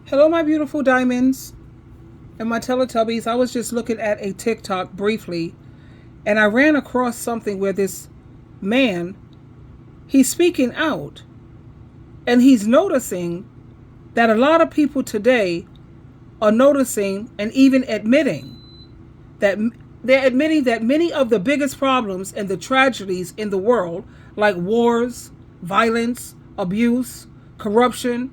Hello, my beautiful diamonds and my Teletubbies. I was just looking at a TikTok briefly, and I ran across something where this man, he's speaking out, and he's noticing that a lot of people today are noticing and even admitting that they're admitting that many of the biggest problems and the tragedies in the world, like wars, violence, abuse, corruption,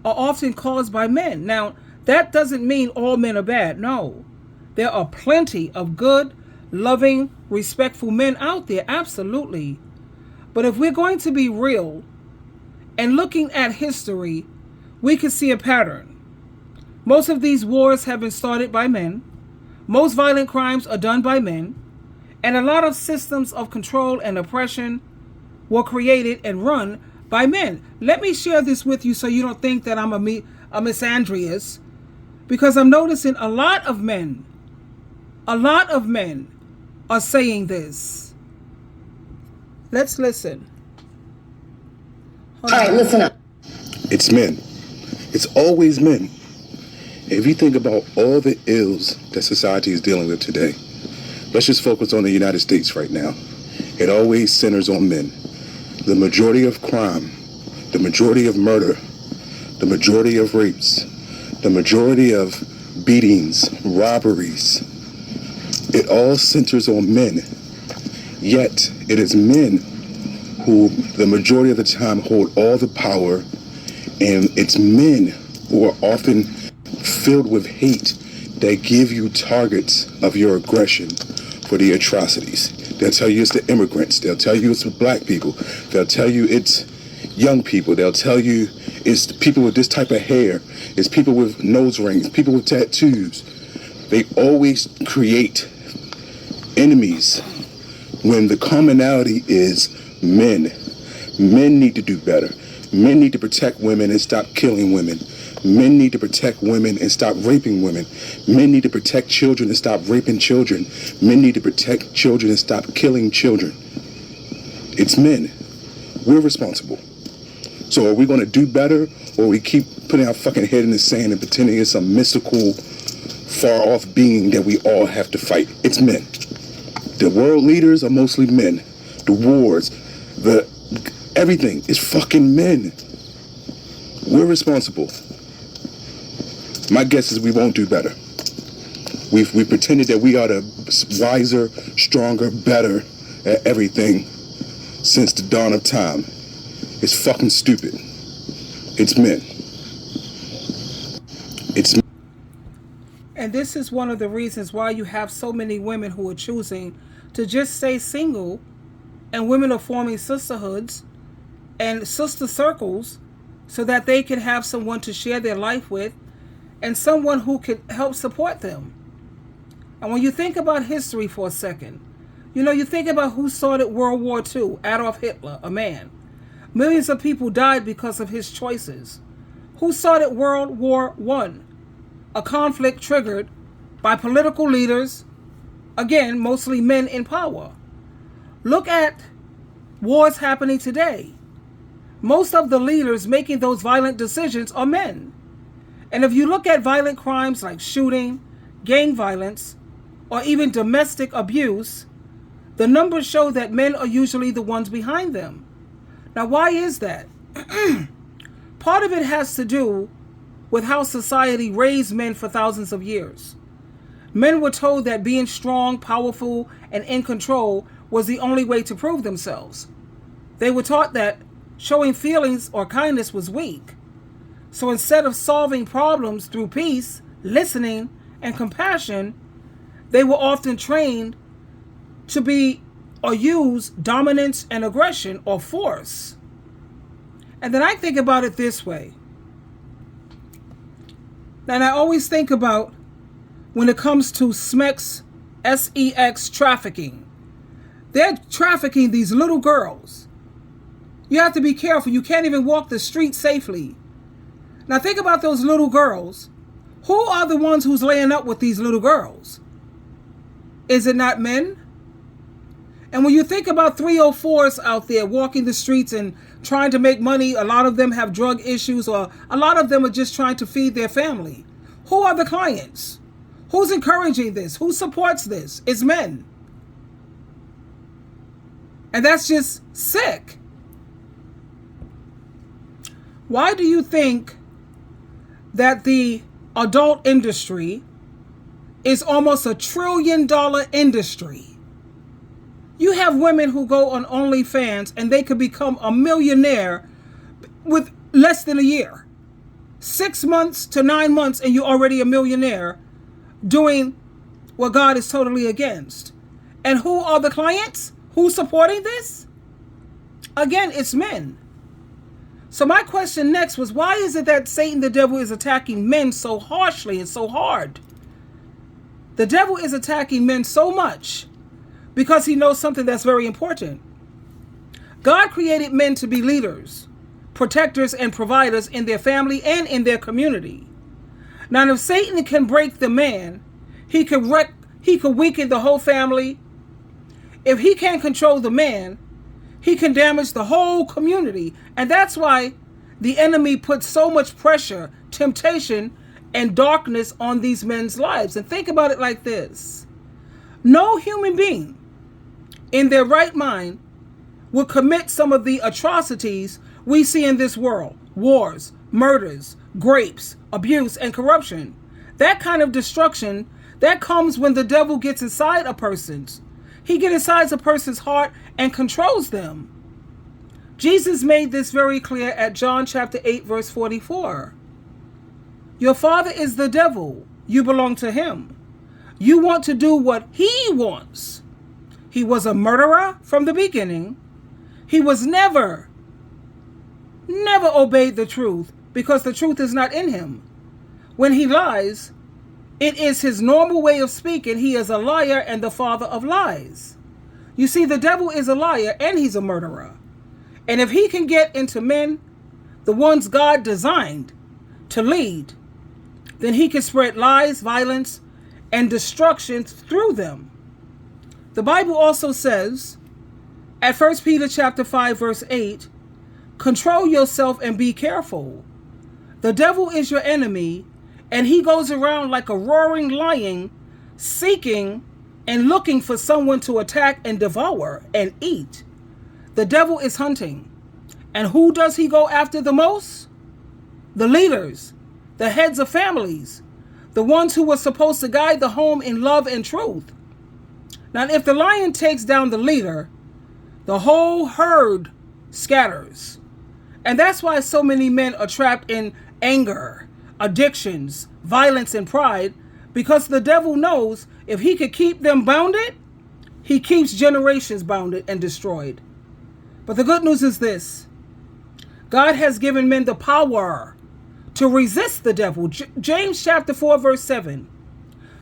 are often caused by men. Now, that doesn't mean all men are bad. No. There are plenty of good, loving, respectful men out there, absolutely. But if we're going to be real and looking at history, we can see a pattern. Most of these wars have been started by men. Most violent crimes are done by men. And a lot of systems of control and oppression were created and run by men. Let me share this with you so you don't think that I'm a misandrious, because I'm noticing a lot of men are saying this. Let's listen. All right, listen up. It's men. It's always men. If you think about all the ills that society is dealing with today, let's just focus on the United States right now. It always centers on men. The majority of crime, the majority of murder, the majority of rapes, the majority of beatings, robberies, it all centers on men. Yet, it is men who the majority of the time hold all the power, and it's men who are often filled with hate that give you targets of your aggression for the atrocities. They'll tell you it's the immigrants. They'll tell you it's the black people. They'll tell you it's young people. They'll tell you it's the people with this type of hair. It's people with nose rings, people with tattoos. They always create enemies when the commonality is men. Men need to do better. Men need to protect women and stop killing women. Men need to protect women and stop raping women. Men need to protect children and stop raping children. Men need to protect children and stop killing children. It's men. We're responsible. So are we going to do better, or we keep putting our fucking head in the sand and pretending it's some mystical, far-off being that we all have to fight? It's men. The world leaders are mostly men. The wars, everything is fucking men. We're responsible. My guess is we won't do better. We pretended that we are the wiser, stronger, better at everything since the dawn of time. It's fucking stupid. It's men. It's men. And this is one of the reasons why you have so many women who are choosing to just stay single, and women are forming sisterhoods and sister circles so that they can have someone to share their life with and someone who can help support them. And when you think about history for a second, you think about who started World War II, Adolf Hitler, a man. Millions of people died because of his choices. Who started World War I? A conflict triggered by political leaders, again, mostly men in power. Look at wars happening today. Most of the leaders making those violent decisions are men. And if you look at violent crimes like shooting, gang violence, or even domestic abuse, the numbers show that men are usually the ones behind them. Now, why is that? Part of it has to do with how society raised men for thousands of years. Men were told that being strong, powerful, and in control was the only way to prove themselves. They were taught that showing feelings or kindness was weak. So instead of solving problems through peace, listening, and compassion, they were often trained to be or use dominance and aggression or force. And then I think about it this way. And I always think about when it comes to SMEX, S-E-X trafficking. They're trafficking these little girls. You have to be careful. You can't even walk the street safely. Now think about those little girls. Who are the ones who's laying up with these little girls? Is it not men? And when you think about 304s out there walking the streets and trying to make money. A lot of them have drug issues, or a lot of them are just trying to feed their family. Who are the clients? Who's encouraging this? Who supports this? It's men. And that's just sick. Why do you think that the adult industry is almost $1 trillion industry? You have women who go on OnlyFans and they could become a millionaire with less than a year. 6 months to 9 months and you're already a millionaire doing what God is totally against. And who are the clients? Who's supporting this? Again, it's men. So my question next was, why is it that Satan, the devil, is attacking men so harshly and so hard? The devil is attacking men so much because he knows something that's very important. God created men to be leaders, protectors, and providers in their family and in their community. Now, if Satan can break the man, he could weaken the whole family. If he can't control the man, he can damage the whole community. And that's why the enemy puts so much pressure, temptation, and darkness on these men's lives. And think about it like this. No human being in their right mind will commit some of the atrocities we see in this world. Wars, murders, rapes, abuse, and corruption. That kind of destruction, that comes when the devil gets inside a person's. He gets inside a person's heart and controls them. Jesus made this very clear at John chapter 8, verse 44. Your father is the devil. You belong to him. You want to do what he wants. He was a murderer from the beginning. He was never obeyed the truth because the truth is not in him. When he lies, it is his normal way of speaking. He is a liar and the father of lies. You see, the devil is a liar and he's a murderer. And if he can get into men, the ones God designed to lead, then he can spread lies, violence, and destruction through them. The Bible also says at 1 Peter chapter 5, verse 8, control yourself and be careful. The devil is your enemy, and he goes around like a roaring lion, seeking and looking for someone to attack and devour and eat. The devil is hunting. And who does he go after the most? The leaders, the heads of families, the ones who were supposed to guide the home in love and truth. Now, if the lion takes down the leader, the whole herd scatters. And that's why so many men are trapped in anger, addictions, violence, and pride, because the devil knows if he could keep them bounded, he keeps generations bounded and destroyed. But the good news is this. God has given men the power to resist the devil. James chapter 4, verse 7.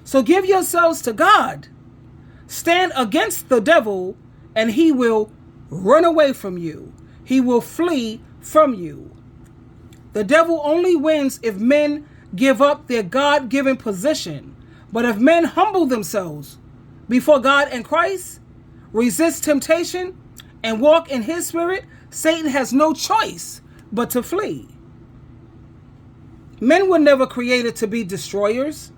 So give yourselves to God. Stand against the devil, and he will run away from you. He will flee from you. The devil only wins if men give up their God-given position. But if men humble themselves before God and Christ, resist temptation, and walk in his spirit, Satan has no choice but to flee. Men were never created to be destroyers.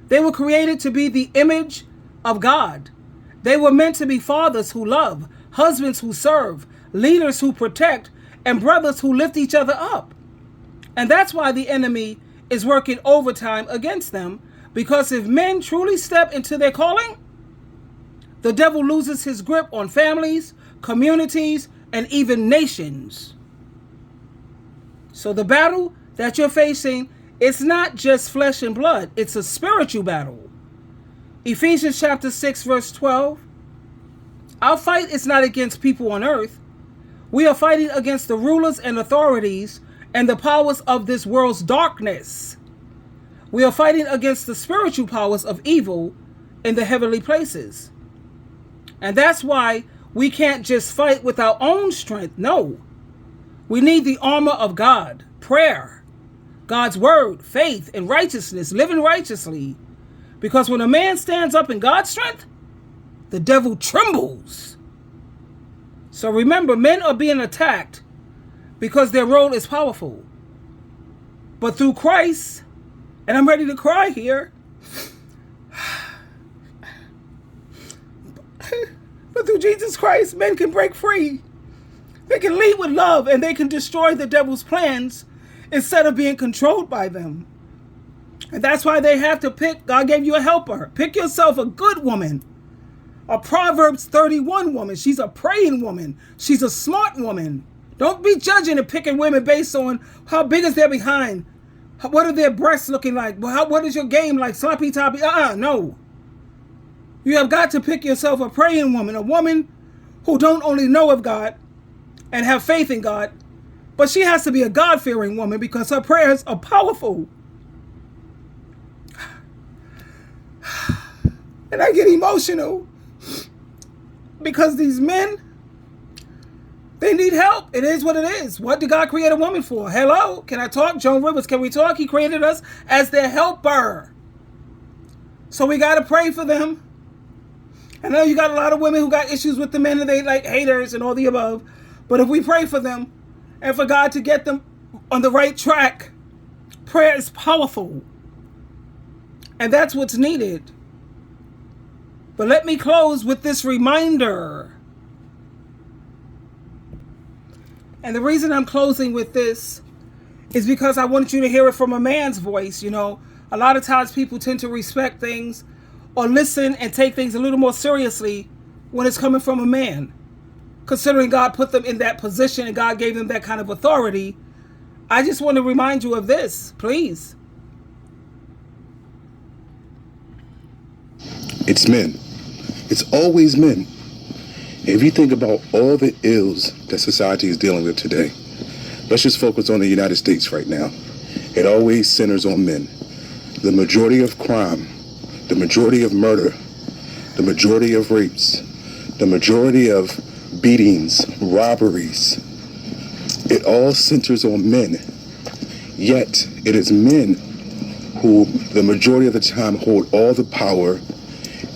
They were created to be the image of God. They were meant to be fathers who love, husbands who serve, leaders who protect, and brothers who lift each other up. And that's why the enemy is working overtime against them, because if men truly step into their calling, the devil loses his grip on families, communities, and even nations. So the battle that you're facing, it's not just flesh and blood, it's a spiritual battle. Ephesians chapter 6, verse 12. Our fight is not against people on earth. We are fighting against the rulers and authorities and the powers of this world's darkness. We are fighting against the spiritual powers of evil in the heavenly places. And that's why we can't just fight with our own strength. No. We need the armor of God, prayer, God's word, faith, and righteousness, living righteously. Because when a man stands up in God's strength, the devil trembles. So remember, men are being attacked because their role is powerful. But through Christ, and I'm ready to cry here, but through Jesus Christ, men can break free. They can lead with love, and they can destroy the devil's plans instead of being controlled by them. And that's why they have to pick. God gave you a helper. Pick yourself a good woman, a Proverbs 31 woman. She's a praying woman. She's a smart woman. Don't be judging and picking women based on how big is their behind. What are their breasts looking like? What is your game like? Sloppy toppy? No. You have got to pick yourself a praying woman, a woman who don't only know of God and have faith in God, but she has to be a God-fearing woman because her prayers are powerful. And I get emotional because these men, they need help. It is what it is. What did God create a woman for? Hello? Can I talk? Joan Rivers, can we talk? He created us as their helper. So we got to pray for them. I know you got a lot of women who got issues with the men and they like haters and all the above. But if we pray for them and for God to get them on the right track, prayer is powerful. And that's what's needed. But let me close with this reminder. And the reason I'm closing with this is because I want you to hear it from a man's voice. You know, a lot of times people tend to respect things or listen and take things a little more seriously when it's coming from a man. Considering God put them in that position and God gave them that kind of authority, I just want to remind you of this, please. It's men. It's always men. If you think about all the ills that society is dealing with today, let's just focus on the United States right now. It always centers on men. The majority of crime, the majority of murder, the majority of rapes, the majority of beatings, robberies, it all centers on men. Yet, it is men who the majority of the time hold all the power,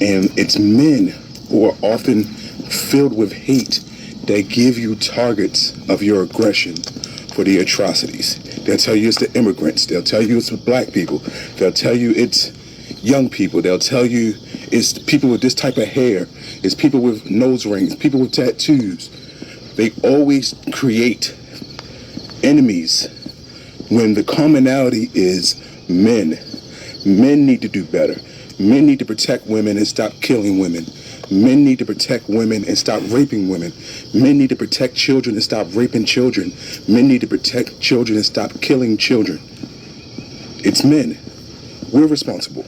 and it's men who are often filled with hate that give you targets of your aggression for the atrocities. They'll tell you it's the immigrants. They'll tell you it's the black people. They'll tell you it's young people. They'll tell you it's people with this type of hair. It's people with nose rings, people with tattoos. They always create enemies when the commonality is men. Men need to do better. Men need to protect women and stop killing women. Men need to protect women and stop raping women. Men need to protect children and stop raping children. Men need to protect children and stop killing children. It's men. We're responsible.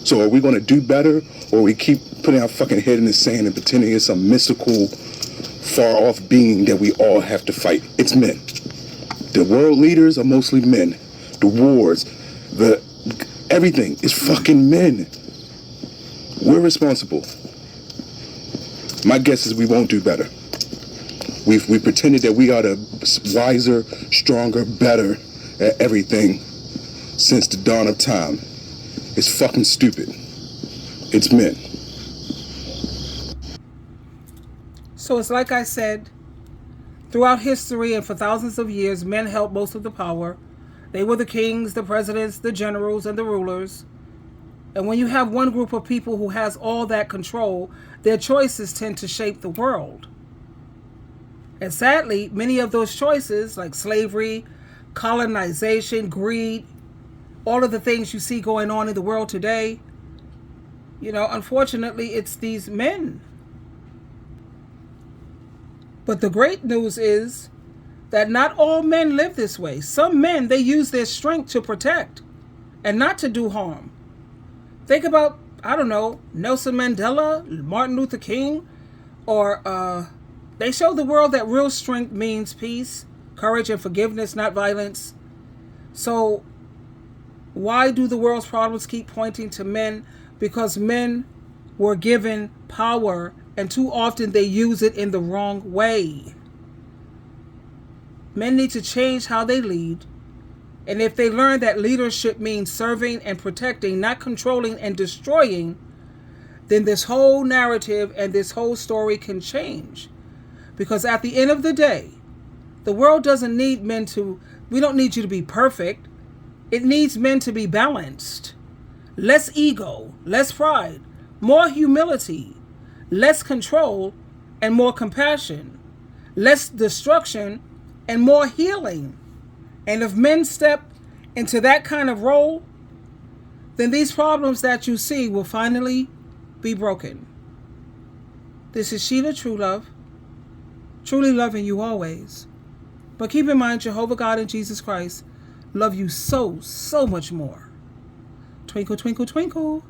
So are we going to do better, or we keep putting our fucking head in the sand and pretending it's some mystical, far-off being that we all have to fight? It's men. The world leaders are mostly men. The wars, everything is fucking men. We're responsible. My guess is we won't do better. We've pretended that we are the wiser, stronger, better at everything since the dawn of time. It's fucking stupid. It's men. So it's like I said, throughout history and for thousands of years, men held most of the power. They were the kings, the presidents, the generals, and the rulers. And when you have one group of people who has all that control, their choices tend to shape the world. And sadly, many of those choices, like slavery, colonization, greed, all of the things you see going on in the world today, unfortunately, it's these men. But the great news is that not all men live this way. Some men, they use their strength to protect and not to do harm. Think about, Nelson Mandela, Martin Luther King, or they show the world that real strength means peace, courage, and forgiveness, not violence. So why do the world's problems keep pointing to men? Because men were given power, and too often they use it in the wrong way. Men need to change how they lead. And if they learn that leadership means serving and protecting, not controlling and destroying, then this whole narrative and this whole story can change. Because at the end of the day, The world doesn't need men to, we don't need you to be perfect. It needs men to be balanced. Less ego, less pride, more humility, less control, and more compassion, less destruction, and more healing. And if men step into that kind of role, then these problems that you see will finally be broken. This is SheilaTruelove, truly loving you always. But keep in mind, Jehovah God and Jesus Christ love you so, so much more. Twinkle, twinkle, twinkle.